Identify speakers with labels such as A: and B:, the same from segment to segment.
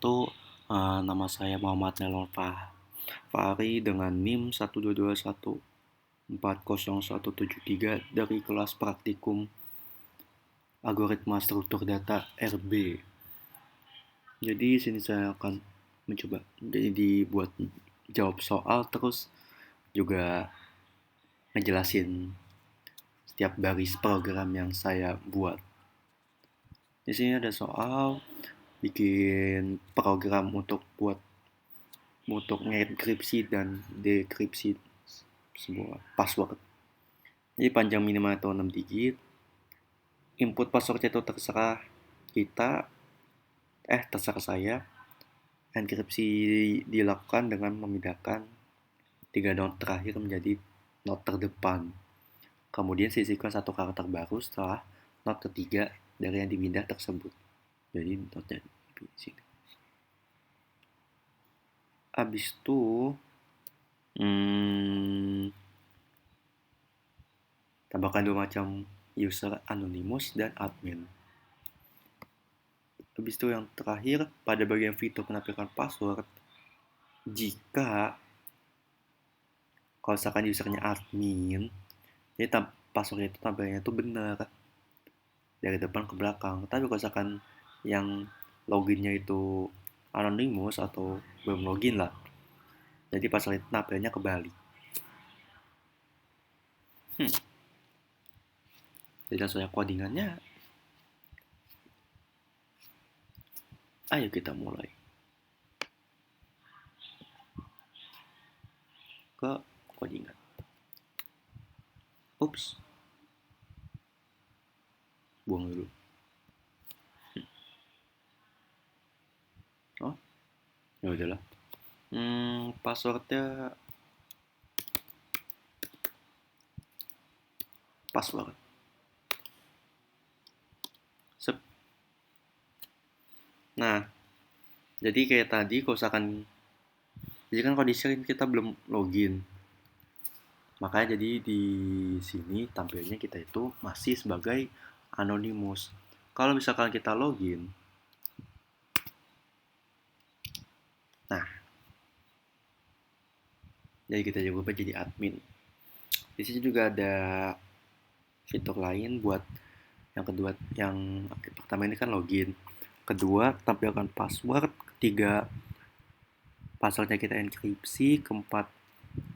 A: wabarakatuh. Nama saya Muhammad Nelon Fahri dengan NIM 122140173 dari kelas praktikum algoritma struktur data RB. Jadi sini saya akan mencoba buat jawab soal terus juga ngejelasin setiap baris program yang saya buat. Di sini ada soal bikin program untuk mengenkripsi dan dekripsi sebuah password. Jadi panjang minimal itu 6 digit. Input passwordnya itu terserah kita, terserah saya. Enkripsi dilakukan dengan memindahkan 3 not terakhir menjadi not terdepan. Kemudian sisihkan 1 karakter baru setelah not ketiga dari yang dipindah tersebut. Jadi notnya di sini. Abis itu tambahkan 2 macam user anonymous dan admin. Habis itu yang terakhir, pada bagian fitur menampilkan password, jika kalau misalkan usernya admin, jadi passwordnya itu tampilnya itu benar dari depan ke belakang. Tapi kalau misalkan yang loginnya itu anonymous atau belum login lah, jadi password itu tampilnya kebalik. Jadi langsung codingannya. Ayo kita mulai ke codingan. Ups, buang dulu. Oh, ya udahlah. Passwordnya password. Nah, jadi kayak tadi kalau misalkan, jadi kan kalau di sini kita belum login, makanya jadi di sini tampilnya kita itu masih sebagai anonymous. Kalau misalkan kita login, nah, jadi kita juga jadi admin. Di sini juga ada fitur lain buat yang kedua, yang pertama ini kan login. Kedua, tampilkan password. Ketiga, passwordnya kita enkripsi. Keempat,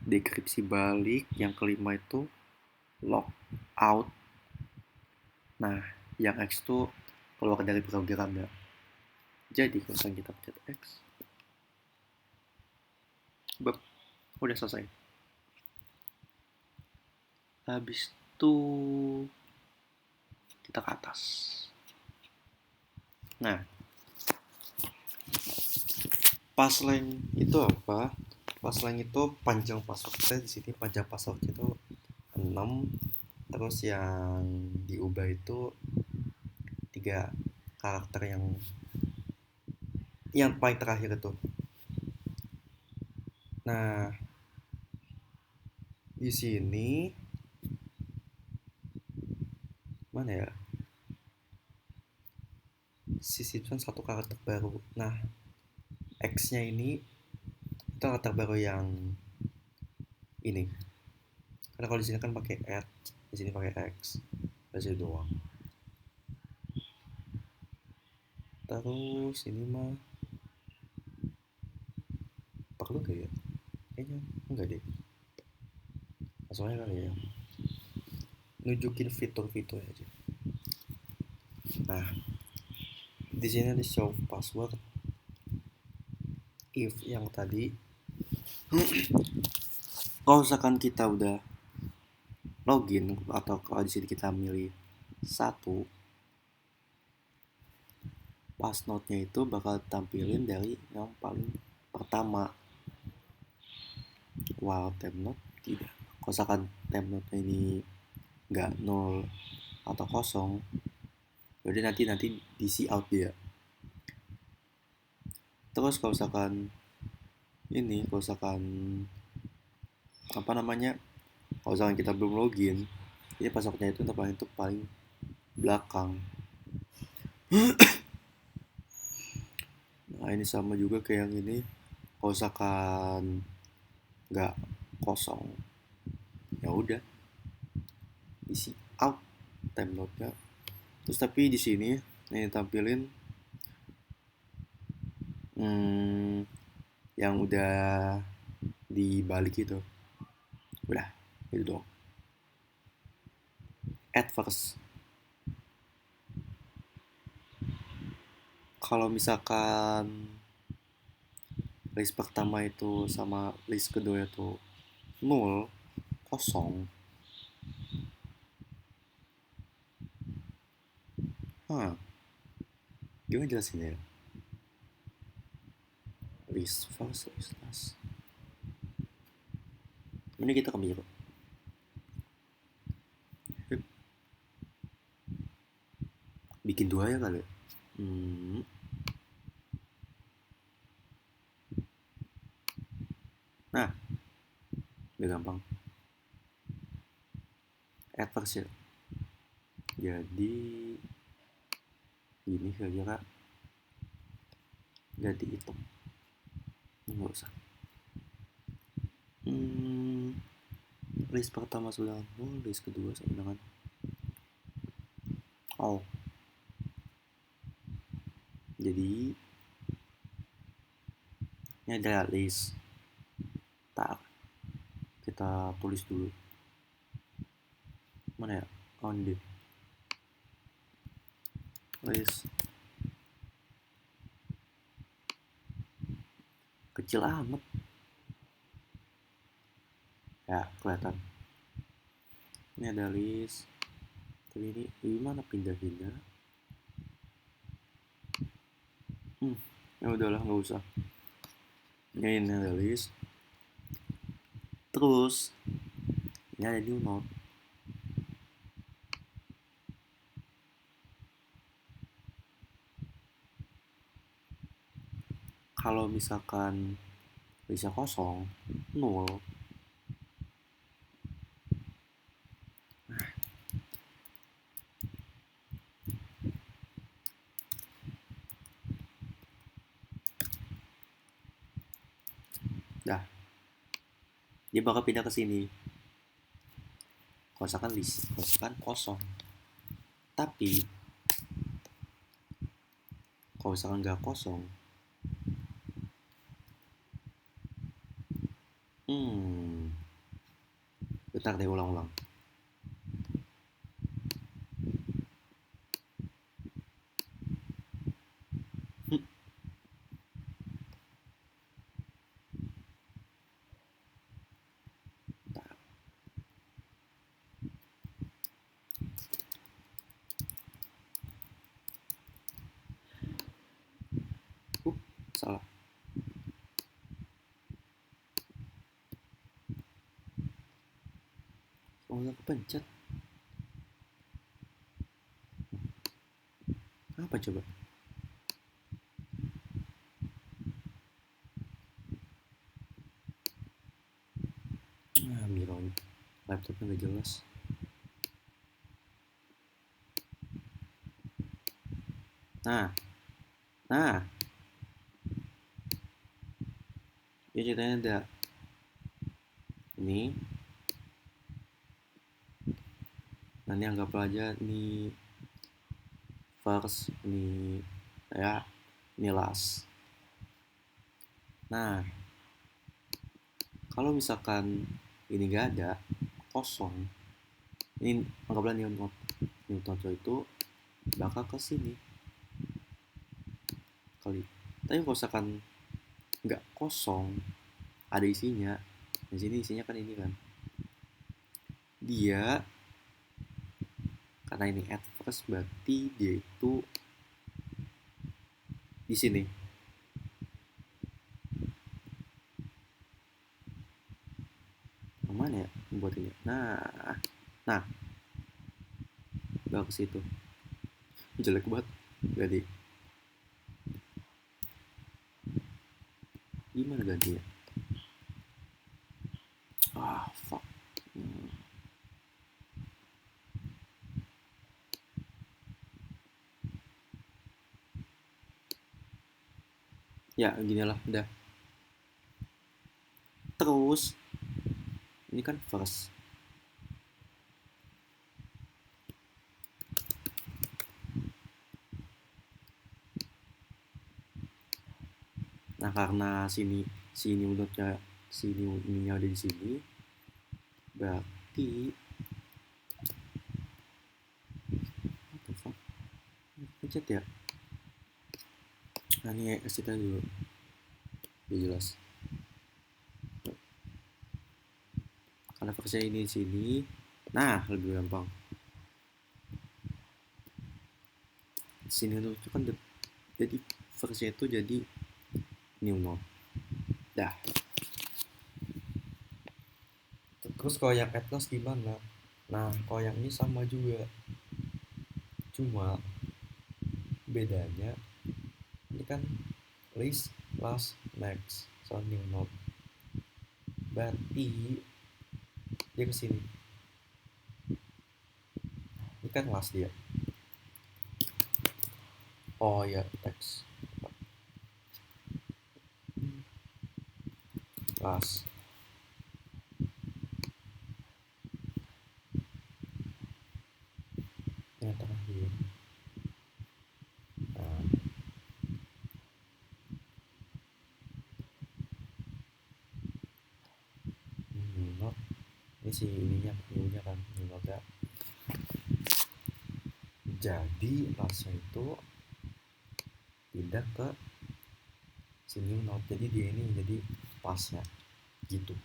A: dekripsi balik. Yang kelima itu log out. Nah, yang X itu keluar dari program ya. Jadi kalau kita pencet X, udah selesai. Habis itu kita ke atas. Nah, passline itu apa? Passline itu panjang passwordnya di sini, panjang passwordnya itu 6, terus yang diubah itu 3 karakter yang paling terakhir itu. Nah, di sini mana ya? Sisipkan 1 karakter baru. Nah, X-nya ini itu karakter baru yang ini. Karena kalau di sini kan pakai add, di sini pakai X. Di sini doang. Terus ini mah perlu gak ya? Kayaknya enggak deh. Soalnya kali ya nunjukin fitur-fitur aja. Nah, di sini ada show password. If yang tadi, kalau misalkan kita udah login atau kalau di sini kita milih 1, passwordnya itu bakal tampilin dari yang paling pertama. While template tidak. Kalau misalkan template ini nggak 0 atau kosong, jadi nanti di see out dia. Terus kalau misalkan kalau misalkan kita belum login, jadi passwordnya itu paling belakang. Nah ini sama juga kayak yang ini. Kalau misalkan nggak kosong, ya udah isi out time node-nya. Terus tapi di sini ini tampilin yang udah dibalik itu. Udah, itu dong. Add first. Kalau misalkan list pertama itu sama list kedua itu nol, kosong. Gimana jelasinnya? List first, list last. Ini kita ke biru. Bikin dua ya kali. Nah, udah gampang. Add first ya. Jadi ini kira-kira nggak dihitung, nggak usah. List pertama sudah nol, list kedua sama dengan jadi ini ada list. Kita tulis dulu, mana ya, ini list kecil amat ya, kelihatan. Ini ada list, tapi ini gimana pindah-pindah. Ya udahlah, nggak usah. Ini ada list, terus ini ada new node. Kalau misalkan bisa kosong, nol. Dah, dia bakal pindah ke sini. Kalau misalkan list, kalau misalkan kosong. Tapi kalau misalkan nggak kosong, bentar deh, ulang-ulang. Salah. Oh, nggak kepencet. Apa coba? Miron, laptopnya nggak jelas. Nah, ya ceritanya ada ini. Nanti anggap aja ini first, ini ya, ini last. Nah, kalau misalkan ini gak ada, kosong, ini anggaplah new node itu bakal ke sini kali. Tapi kalau misalkan nggak kosong, ada isinya. Di sini isinya kan ini kan. Dia karena ini at first, berarti dia itu di sini. Mana ya buatnya? Nah, udah ke situ. Jelek banget. Jadi gimana gantinya? Fuck. Ya ginilah udah. Terus ini kan first. Nah karena sini unitnya ininya ada di sini, berarti what the fuck? Pencet ya. Nah ini kasih tahu dulu biar jelas. Karena versi ini di sini, nah lebih gampang. Sini itu kan jadi versi itu jadi new node. Dah. Terus kalau yang Atlas gimana? Nah, kalau yang ini sama juga. Cuma bedanya ini kan list, last, next, so new node. Berarti dia kesini. Ini kan last dia. Oh ya, text. Last. Yang terakhir. Nah. New node. Ini si ininya, new-nya kan, new node ya. Jadi lastnya itu pindah ke si new node. Jadi dia ini jadi pasnya gitu.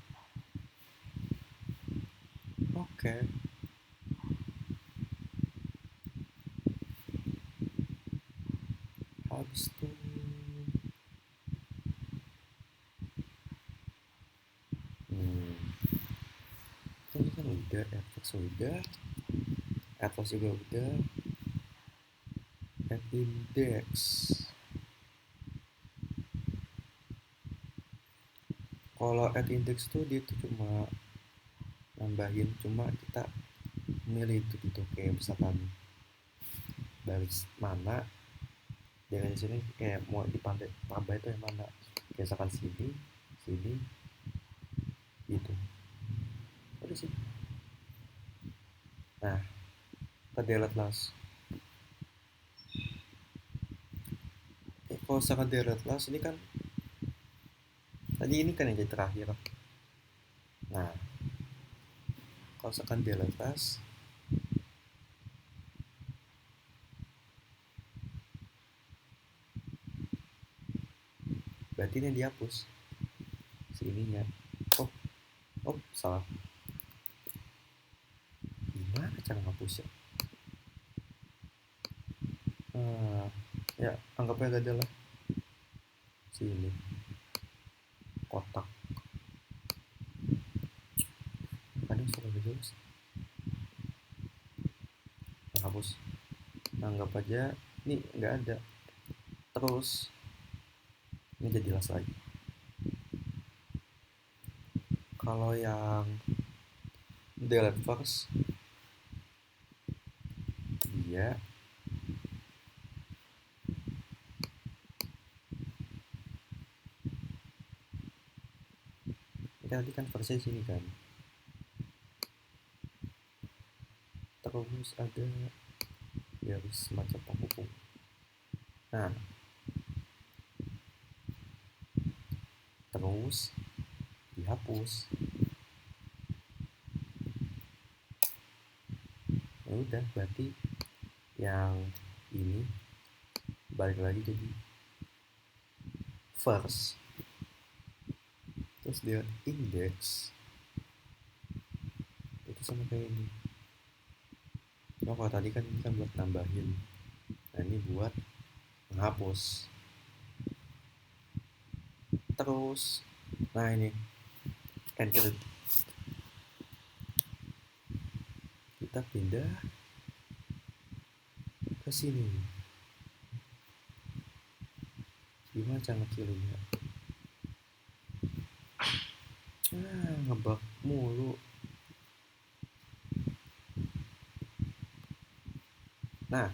A: Oke. Habis itu ini kan udah Atlas juga udah, add index. Kalau add index tuh dia tuh cuma nambahin, cuma kita milih itu gitu, kayak misalkan baris mana dari sini kayak mau dipandai tambah itu yang mana, kayak misalkan sini gitu udah sih. Nah kita delete last. Kalau misalkan delete last ini kan tadi ini kan yang jadi terakhir. Nah kalau misalkan delete last berarti ini dihapus si ininya. Oh salah, gimana cara ngapusnya? Ya anggapnya gak ada lah sini kotak, kadang suka jelas hapus. Anggap aja ini nggak ada, terus ini jadi las lagi. Kalau yang delete first dia tadi kan versi sini kan, terus ada garis semacam penghubung. Nah terus dihapus. Ya udah berarti yang ini balik lagi jadi first, terus dia index itu sama kayak ini. Oh kalau tadi kan ini kan buat tambahin, nah ini buat menghapus. Terus nah ini enter, kita pindah ke sini. Gimana cara ngecilinnya? Ngebug mulu. Nah,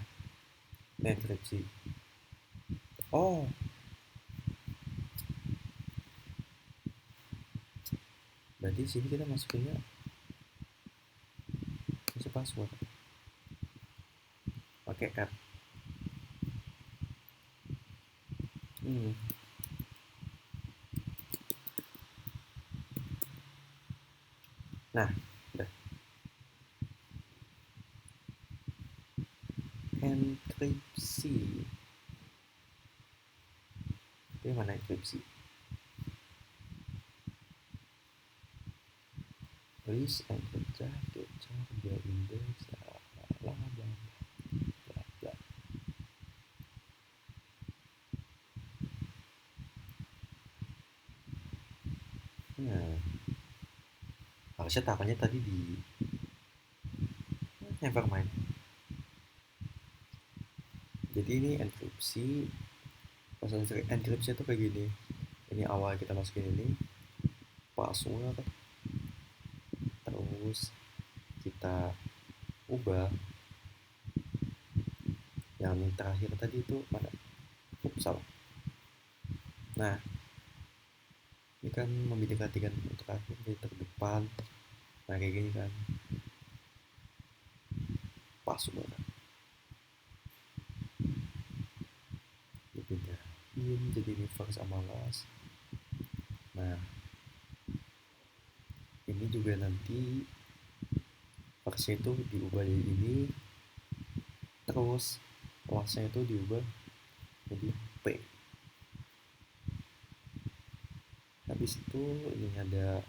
A: enkripsi. Oh, Berarti sini kita masukinnya masuk password pakai app. Nah, udah. Enkripsi. Ini mana enkripsi? Please encrypt capture the index bla bla bla bla. Nah, harusnya taruhnya tadi di nevermind. Jadi ini enkripsi. Proses enkripsi itu kayak gini. Ini awal kita masukin ini password, terus kita ubah yang terakhir tadi itu mana? Salah. Nah, ini kan memindikasikan untuk akhir dari terdepan. Nah, kayak gini kan password dipindahin jadi reverse sama last. Nah, ini juga nanti versi itu diubah jadi ini, terus lastnya itu diubah jadi P. Habis itu ini ada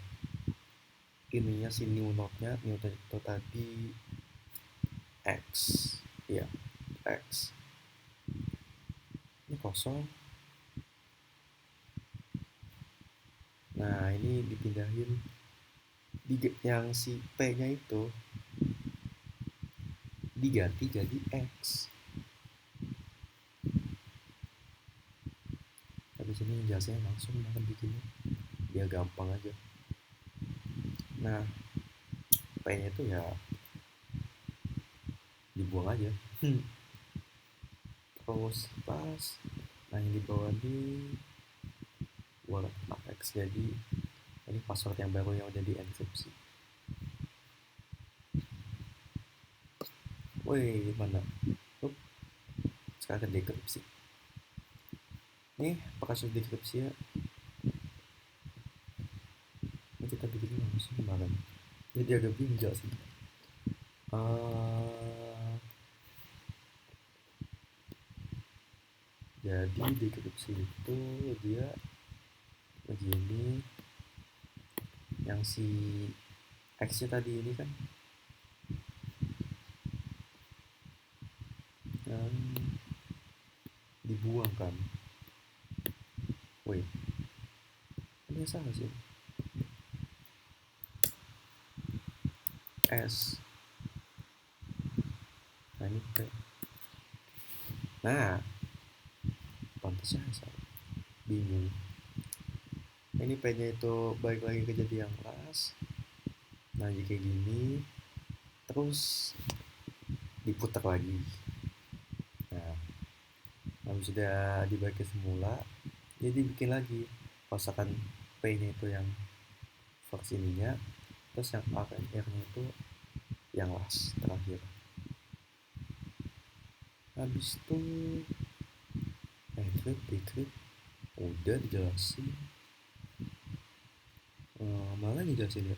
A: ininya si new node-nya, new node itu tadi X, ya X. Ini kosong. Nah, ini dipindahin yang si P-nya itu diganti jadi X. Habis ini jasanya langsung makan bikinnya biar gampang aja. Nah, P-nya itu ya dibuang aja. Terus pas nah yang di bawah ini buat X, jadi ini password yang baru yang udah di enkripsi. Woi, mana? Sekarang dekripsi. Nih, password dekripsi ya. Ini kita bikin langsung kemarin. Jadi agak bingung sih. Jadi dekripsi itu dia begini, yang si X nya tadi ini kan yang dibuang kan. Woi, ini salah sih. S. Nah ini P. Nah, pantasnya salah. Bingung. Ini P-nya itu balik lagi ke jadi yang last. Nah, jadi kayak gini. Terus diputar lagi. Nah, habis sudah dibagi semula, jadi bikin lagi. Pasakan P-nya itu yang versi ininya, terus yang R dan R-nya itu yang last terakhir. Habis itu decrypt udah dijelasin. Malah dijelasin ya.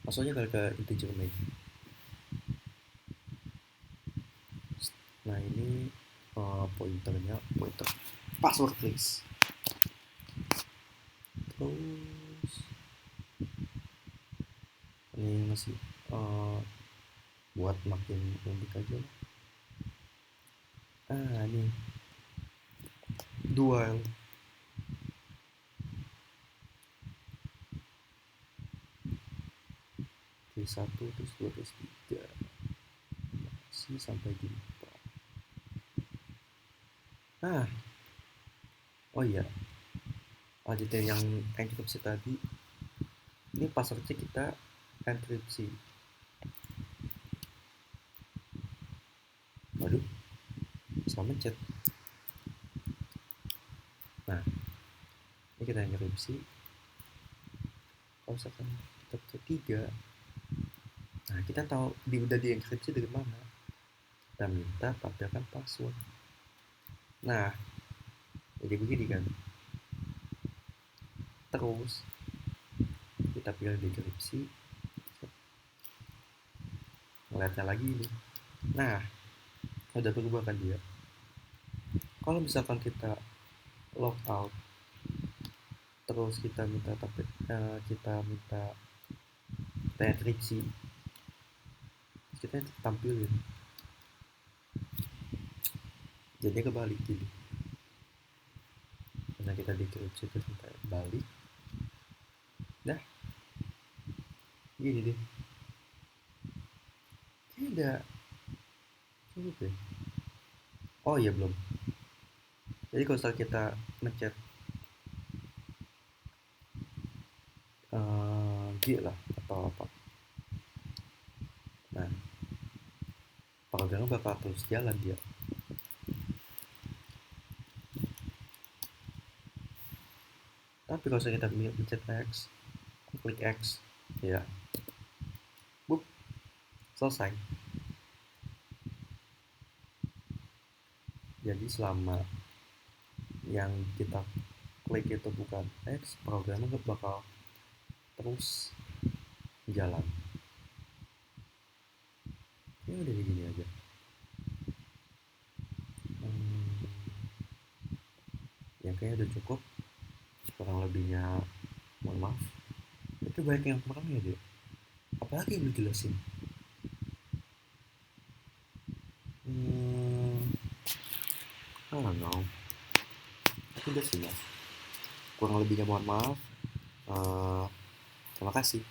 A: Maksudnya kalau ke integer main. Nah ini pointer password please. Terus ini masih buat makin unik aja. Ini dual. T1 terus 2 terus 3 masih sampai di 4. Oh iya, lanjutin yang enkripsi tadi. Ini passwordnya kita enkripsi. Waduh, salah mencet. Nah, ini kita enkripsi. Kalau misalkan step ketiga, nah kita tahu udah dienkripsi dari mana. Kita minta tampilkan password. Nah, jadi begini kan. Terus kita pilih dekripsi, ngeliatnya lagi ini. Nah, udah berubah kan dia. Kalau misalkan kita log out, terus kita minta enkripsi, kita tampilin, jadi kebalik gini. Karena kita dekripsi terus kita balik, dah gini deh. Kayaknya ada gitu ya. Oh iya belum. Jadi kalau misalnya kita ngechat G lah atau apa, nah programnya bakal terus jalan dia. Tapi kalau misalnya kita mencet X, klik X, ya, bup, selesai. Jadi selama yang kita klik itu bukan X, programnya bakal terus jalan. Ya udah gini aja. Ya kayaknya udah cukup. Kurang lebihnya mohon maaf. Itu banyak yang kurang ya deh. Apalagi yang dijelasin? I don't know. Itu udah sih ya. Kurang lebihnya mohon maaf. Terima kasih.